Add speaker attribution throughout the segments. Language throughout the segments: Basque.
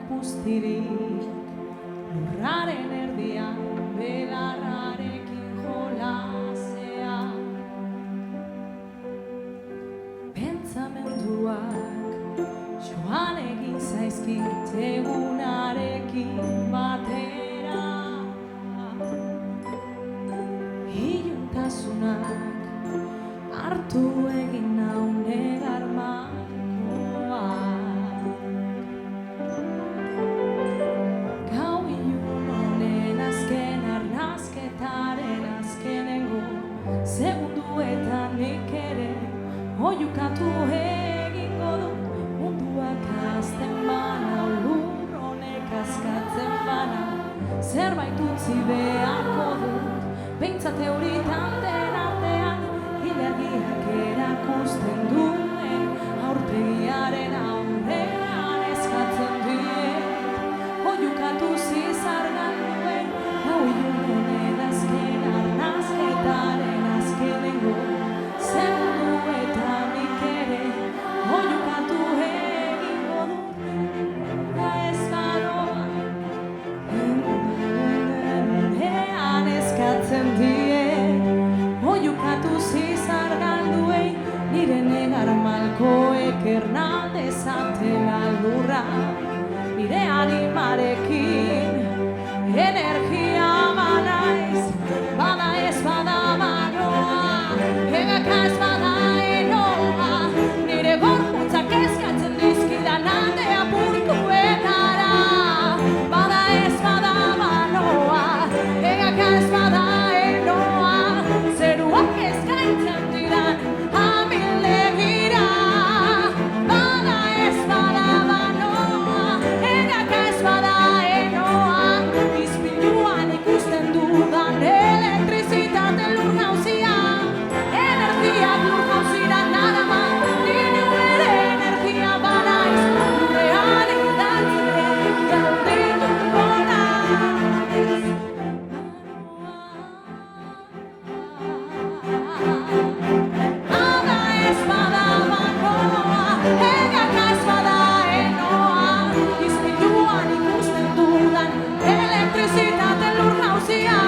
Speaker 1: guztirik, lurraren erdian belarrarekin jolasea. Pentsamenduak joan egin zaizkit egunarekin batera, iluntasunak hartu egin nau negar malkoa. Gau ilun honen azken arnazketaren azkenengo segunduetan nik ere oihukatu egingo dut. Munduak hazten bana, lur honek askatzen bana, zerbait utzi beharko dut. Behintzat euritan den artean, ilargiak erakusten duen aurpegiaren aurrean eskatzen diet. Oihukatu zizargan duen, gau ilun honen azken arnazketaren azkenengo segunduetan nik ere oihukatu egingo dut. Da ez badoa egunean eskatzen diet. Oihukatu zizargan duen nire negar malkoek ernal dezatela lurra. Nire animarekin energia banaiz, bada ez bada manoa, egaka ez bada enoa, nire gorputzak eskatzen dizkidan alde apurtuenara. Bada ez bada manoa, egaka ez bada enoa, zeruak eskaintzen didan amilegira. Bada ez bada manoa, egaka ez bada enoa, izpiluan ikusten dudan elektrizitate lur nauzia. Energiak lur nauzira narama, nire ere energia banaiz, lurrean idatzek geldituko naiz. Bada ez bada manoa, egaka ez bada enoa, izpiluan ikusten dudan elektrizitate lur nauzia.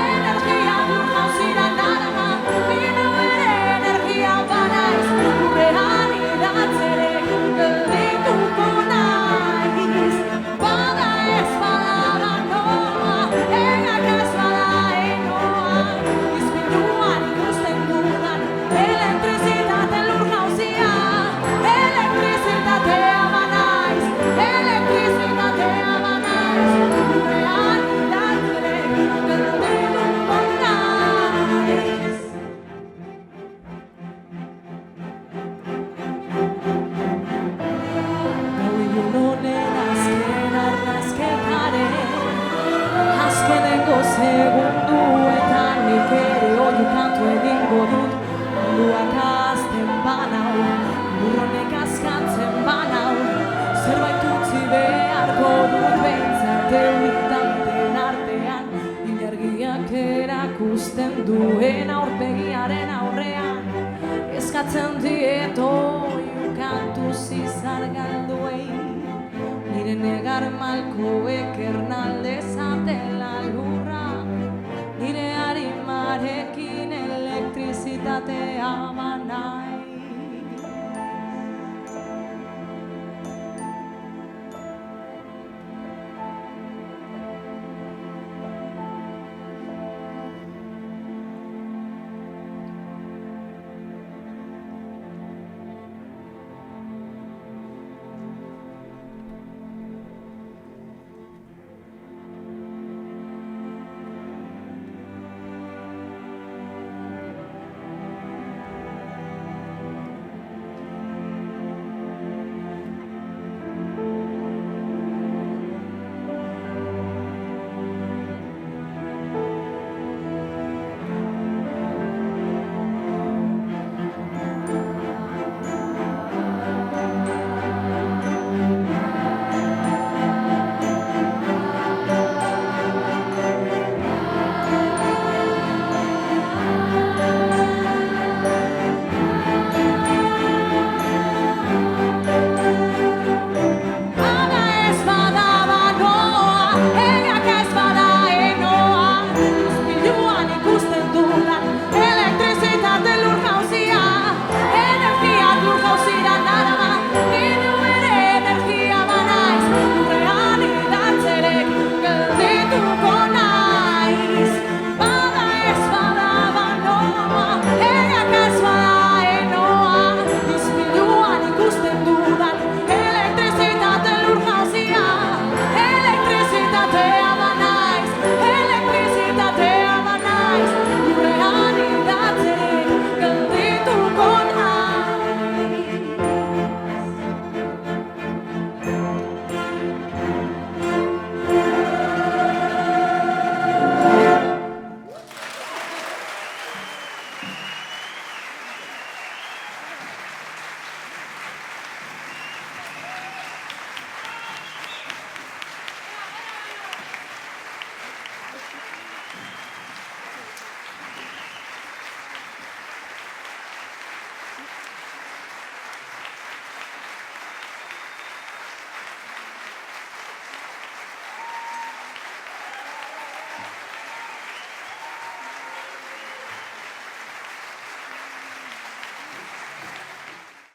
Speaker 1: Energiak lur nauzira narama, nire ere energia banaiz, lurrean idatzek geldituko naiz. Bada ez bada manoa, egaka ez bada enoa, izpiluan ikusten dudan elektrizitate lur nauzia. Elektrizitatea banaiz, elektrizitatea banaiz, lurrean idatzek geldituko naiz. Gau ilun honen azken arnazketaren azkenengo segunduetan nik ere oihukatu egingo dut. Munduak hazten banau, lur honek askatzen banau, zerbait utzi beharko dut. Behintzat euritan den artean, ilargiak erakusten duen aurpegiaren aurrean eskatzen diet. Oihukatu zizargan duen nire negar malkoek ernal dezatela lurra. Nire arimarekin elektrizitatea banaiz.